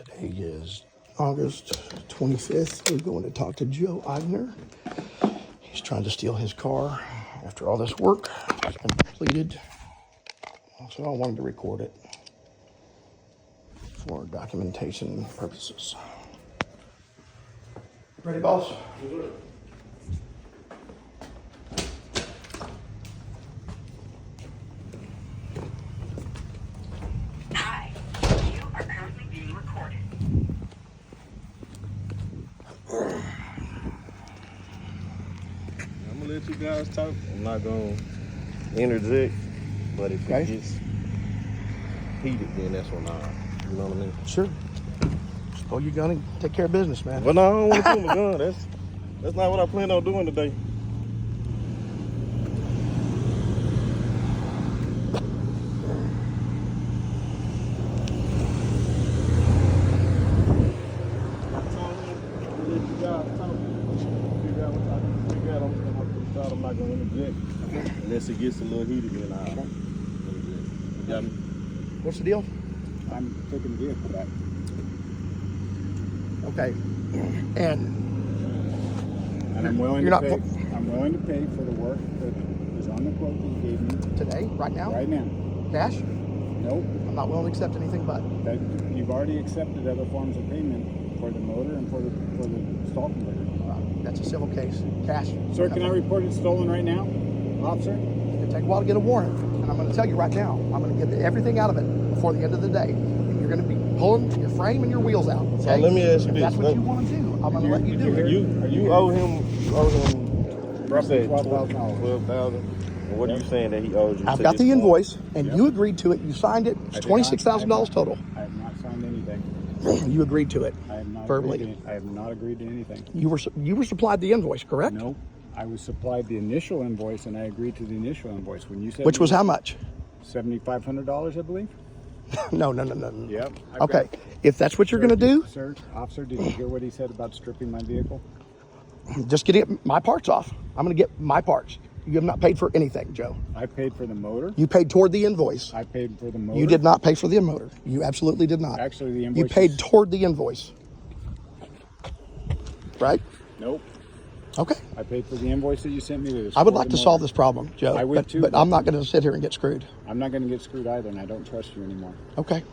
Today is August 25th. We're going to talk to Joe Eygnor. He's trying to steal his car after all this work has been completed. So I wanted to record it for documentation purposes. Ready, boss? Hi, you are currently being recorded. I'm gonna let you guys talk. I'm not gonna interject, but if it gets heated, then that's when you know what I mean? Sure. Just pull your gun and take care of business, man. But no, I don't want to pull my gun. That's not what I plan on doing today. I'm not gonna interject unless it gets a little heated, then I'll interject. You got me? What's the deal? I'm taking the vehicle back. Okay. And I'm willing you're to not pay. I'm willing to pay for the work that is on the quote that you gave me today, right now? right now. Cash? Nope. I'm not willing to accept anything but. That you've already accepted other forms of payment for the motor and for the stall converter. That's a civil case. Cash. Sir, can I report it stolen right now, officer? It's gonna take a while to get a warrant, and I'm gonna tell you right now, I'm gonna get everything out of it before the end of the day. And you're gonna be pulling your frame and your wheels out. Okay? So let me ask you if this. that's what you want to do, I'm gonna let you do it. You owe him Roughly $12,000. $12,000. And what are you saying that he owes you? I've to got this the point? invoice, and Yep. you agreed to it. You signed it. It's $26,000 total. I have not signed anything. You agreed to it I have not verbally. I have not agreed to anything. You were supplied the invoice, correct? No, I was supplied the initial invoice, and I agreed to the initial invoice when you said. Which was how much? $7,500, I believe. No. Yep. Okay, if that's what you're gonna do, Sir, officer, did you hear what he said about stripping my vehicle? just get my parts off. I'm gonna get my parts. You have not paid for anything, Joe. I paid for the motor. You paid toward the invoice. I paid for the motor. You did not pay for the motor. You absolutely did not. Actually, the invoice. You paid toward the invoice. Right? Nope. Okay. I paid for the invoice that you sent me. I would like to solve this problem, Joe. I would too, but I'm not going to sit here and get screwed. I'm not going to get screwed either, and I don't trust you anymore. Okay.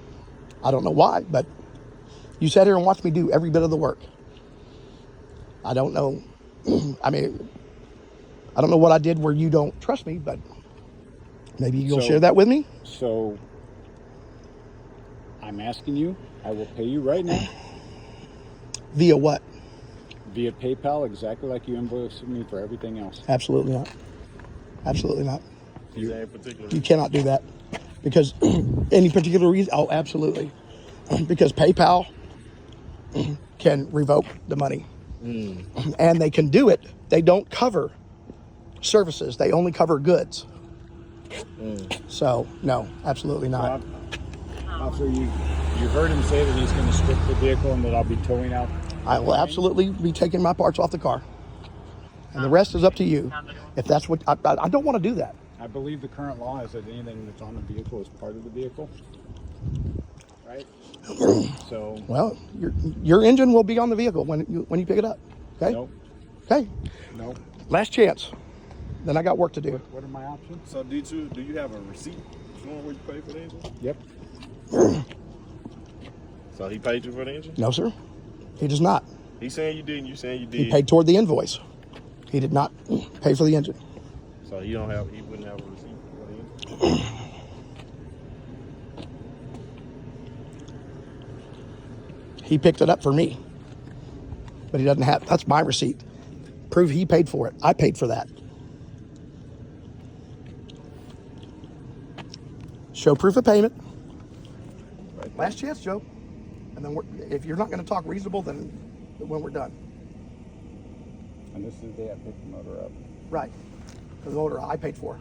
I don't know why, but you sat here and watched me do every bit of the work. I don't know. I mean, I don't know what I did where you don't trust me, but maybe you'll share that with me. So, I'm asking you. I will pay you right now Via what? via PayPal, exactly like you invoiced me for everything else. Absolutely not. Absolutely not. Is there any particular You cannot do that because any particular reason. Oh, absolutely. Because PayPal can revoke the money, and they can do it. They don't cover services. They only cover goods. So no, absolutely not. Officer, you heard him say that he's going to strip the vehicle and that I'll be towing out. I will absolutely be taking my parts off the car, and the rest is up to you. If that's what I don't want to do that. I believe the current law is that anything that's on the vehicle is part of the vehicle, right? So. Well, your engine will be on the vehicle when you pick it up. Okay. Nope. Okay. Nope. Last chance. Then I got work to do. What are my options? So do you have a receipt showing where you paid for the engine? Yep. So he paid you for the engine? No, sir. He does not. He's saying you didn't. You saying you did. He paid toward the invoice. He did not pay for the engine. So he wouldn't have a receipt for the engine. He picked it up for me, but he doesn't have. That's my receipt. Prove he paid for it. I paid for that. Show proof of payment. Right. Last chance, Joe. And then if you're not going to talk reasonable, then when we're done. And this is the day I picked the motor up. Right. The motor I paid for.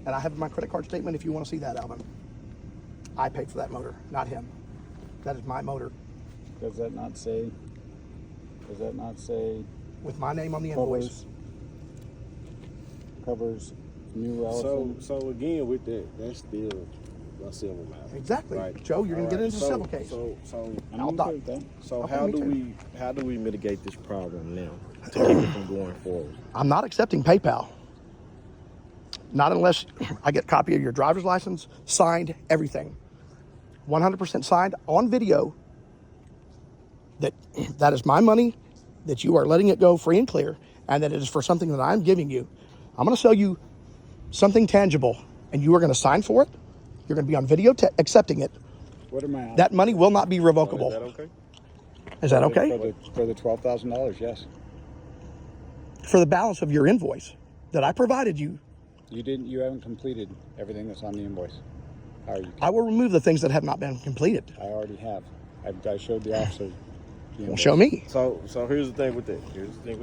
And I have my credit card statement if you want to see that, Alvin. I paid for that motor, not him. That is my motor. Does that not say? With my name on the invoice. Covers new Allison? So again, with that, that's still a civil matter. Exactly. Right. Joe, you're going to All get into a so- civil case. So And I'll die. Okay, how me do too. we mitigate this problem now to keep it from going forward? I'm not accepting PayPal. Not unless I get a copy of your driver's license, signed, everything. 100% signed on video that is my money, that you are letting it go free and clear, and that it is for something that I'm giving you. I'm going to sell you something tangible, and you are going to sign for it. You're going to be on video accepting it. What am I? That money will not be revocable. Is that okay? Is that okay? For the $12,000, yes. For the balance of your invoice that I provided you, You haven't completed everything that's on the invoice. How are you? I will remove the things that have not been completed. I already have. I showed the officer. The Well, invoice. show me. So here's the thing with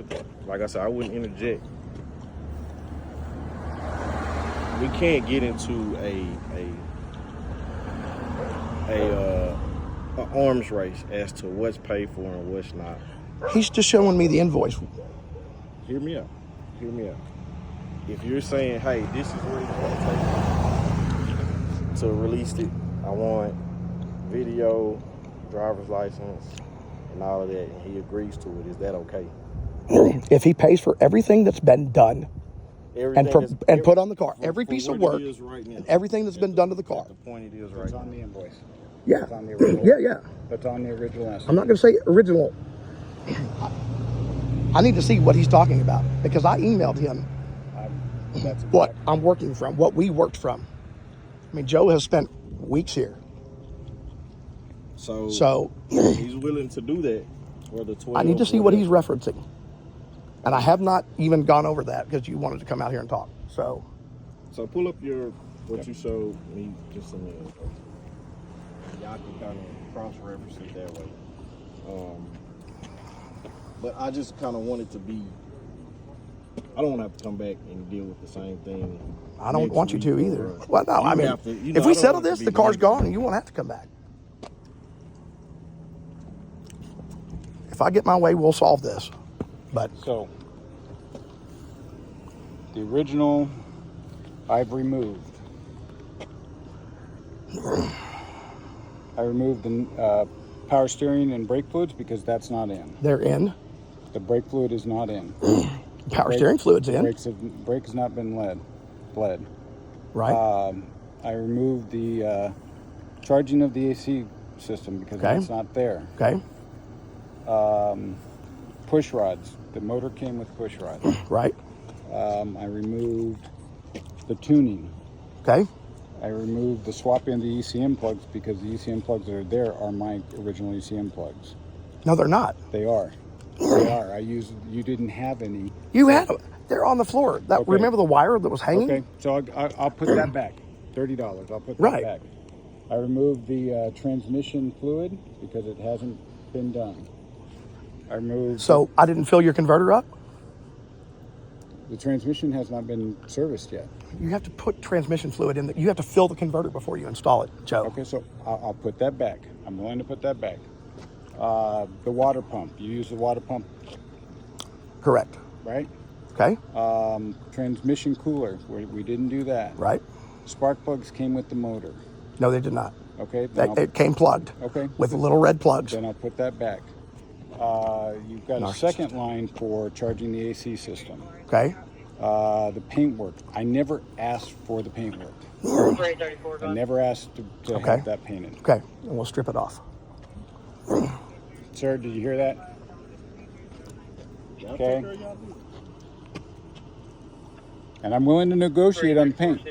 that. Like I said, I wouldn't interject. We can't get into a arms race as to what's paid for and what's not. He's just showing me the invoice. Hear me out. If you're saying, hey, this is what it's going to take to release it, I want video, driver's license, and all of that, and he agrees to it, is that okay? If he pays for everything that's been done and put on the car, every piece of work, and everything that's been done to the car. The point it is right It's now. on the invoice. Yeah. It's on the original. Yeah. It's on the original estimate. I'm not going to say original. I need to see what he's talking about because I emailed him That's what correct. I'm working from, what we worked from. I mean, Joe has spent weeks here. So he's willing to do that for the 12. I need to see what he's referencing. And I have not even gone over that because you wanted to come out here and talk. So pull up what you showed me just a minute ago. Y'all can kind of cross-reference it that way. But I just kind of want it to be. I don't want to have to come back and deal with the same thing. I don't want you to week either. or- Well, no, You I mean, have to- you know, if I we don't settle want it to this, be the car's limited. gone and you won't have to come back. If I get my way, we'll solve this. But So, the original I've removed. I removed the power steering and brake fluids because that's not in. they're in. The brake fluid is not in. Power steering fluid's in. Brake has not been bled. Right. I removed the charging of the AC system because Okay. that's not there. Okay. Push rods. The motor came with push rods. Right. I removed the tuning. Okay. I removed the swapping of the ECM plugs because the ECM plugs that are there are my original ECM plugs. No, they're not. They are. They are. You didn't have any. You had them. They're on the floor. Okay. Remember the wire that was hanging? Okay, so I'll put that back. $30. I'll put that Right. back. I removed the transmission fluid because it hasn't been done. I removed. So I didn't fill your converter up? The transmission has not been serviced yet. You have to put transmission fluid in. You have to fill the converter before you install it, Joe. Okay, so I'll put that back. I'm willing to put that back. The water pump. You use the water pump, Correct. right? Okay. Transmission cooler. We didn't do that. Right. Spark plugs came with the motor. No, they did not. Okay. Then It came plugged. Okay. With little red plugs. Then I'll put that back. You've got a Narcissist. second line for charging the AC system. Okay. The paint work. I never asked for the paint work. I never asked to Okay. have that painted. Okay. And we'll strip it off. Sir, did you hear that? Okay. And I'm willing to negotiate on paint.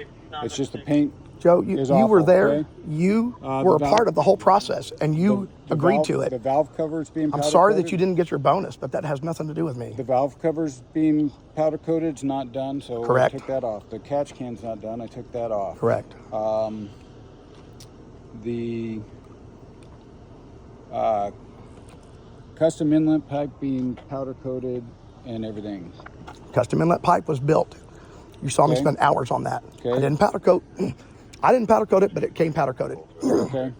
It's just the paint. Joe, you Is were awful, there. okay? You The were a valve- part of the whole process, and you The agreed valve- to The it. valve cover's being I'm powder sorry that coated. you didn't get your bonus, but that has nothing to do with me. The valve cover's being powder coated. It's not done, so Correct. I took that off. The catch can's not done. I took that off. Correct. The custom inlet pipe being powder coated and everything. Custom inlet pipe was built. You saw me Okay. spend hours on that. Okay. I didn't powder coat. I didn't powder coat it, but it came powder coated. Okay.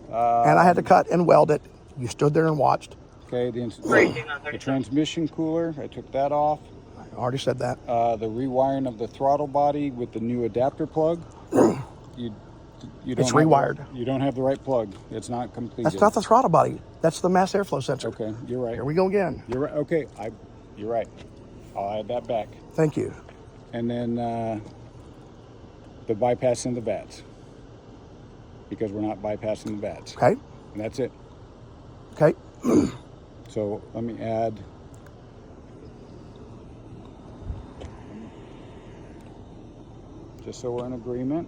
And I had to cut and weld it. You stood there and watched. Okay. The transmission cooler. I took that off. I already said that. The rewiring of the throttle body with the new adapter plug. You It's have the- rewired. you don't have the right plug. It's not completed. That's not the throttle body. That's the mass airflow sensor. Okay, you're right. Here we go again. You're right. Okay, you're right. I'll add that back. Thank you. And then the bypassing the VATs, because we're not bypassing the VATs. Okay. And that's it. Okay. So let me add. Just so we're in agreement.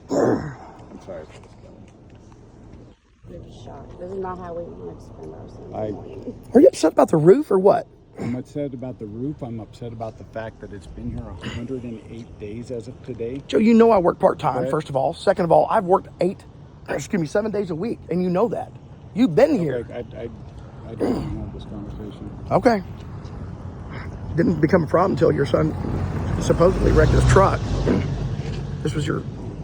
I'm sorry for this. You're just shocked. This is not how we want to spend our Sunday morning. Are you upset about the roof or what? I'm upset about the roof. I'm upset about the fact that it's been here 108 days as of today. Joe, you know I work part-time, Right. first of all. Second of all, I've worked 7 days a week, and you know that. You've been here. Okay, I don't want to have this conversation. Okay. Didn't become a problem until your son supposedly wrecked his truck. This was your...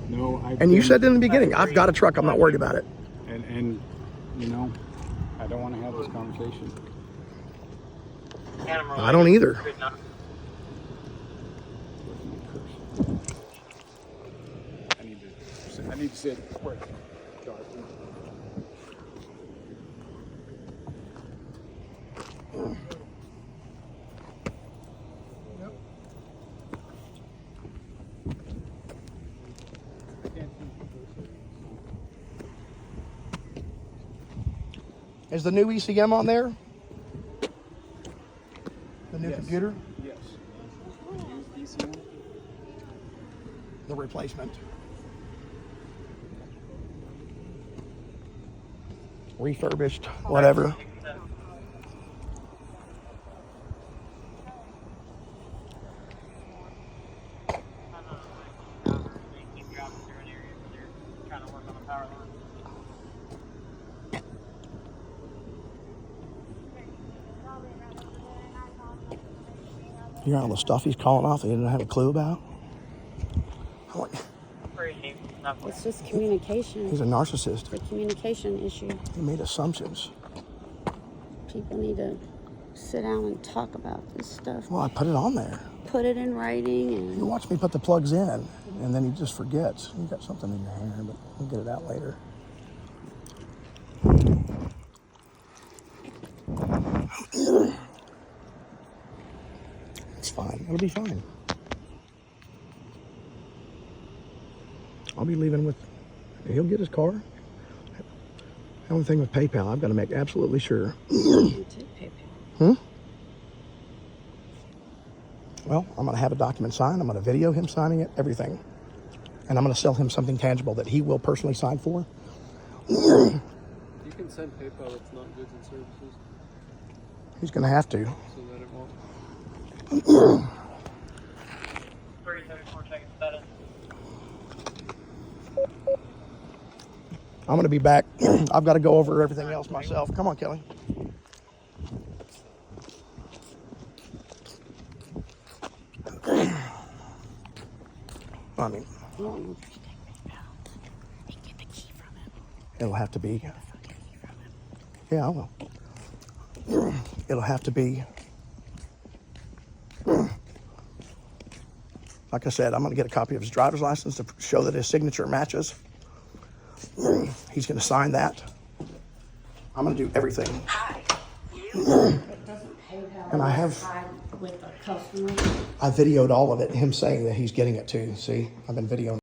No, And you said in the beginning, I've got a truck, I'm not worried about it. And you know, I don't want to have this conversation. I don't either. I need to sit where Is the new ECM on there? The new Yes. computer? Yes. Use DCM? The replacement. Refurbished, whatever. You know all the stuff he's calling off that he didn't have a clue about? I'm like, It's just communication. he's a narcissist. It's a communication issue. He made assumptions. People need to sit down and talk about this stuff. Well, I put it on there. Put it in writing You and watch me put the plugs in, and then he just forgets. You got something in your hair, but we'll get it out later. It's fine. It'll be fine. I'll be leaving with... He'll get his car. The only thing with PayPal, I've got to make absolutely sure. you take PayPal. Well, I'm going to have a document signed. I'm going to video him signing it, everything. And I'm going to sell him something tangible that he will personally sign for. You can send PayPal that's not goods and services, He's going to have to. so that it won't. 3:34 seconds, that is. I'm going to be back. I've got to go over everything else myself. Come on, Kelly. I mean, You don't know if you take PayPal and get the key from him. it'll have to be. Get the key from him. Yeah, I will. It'll have to be. Like I said, I'm going to get a copy of his driver's license to show that his signature matches. He's going to sign that. I'm going to do everything. Hi. But doesn't PayPal And I have- decide with the customer? I videoed all of it, him saying that he's getting it too. See, I've been videoing.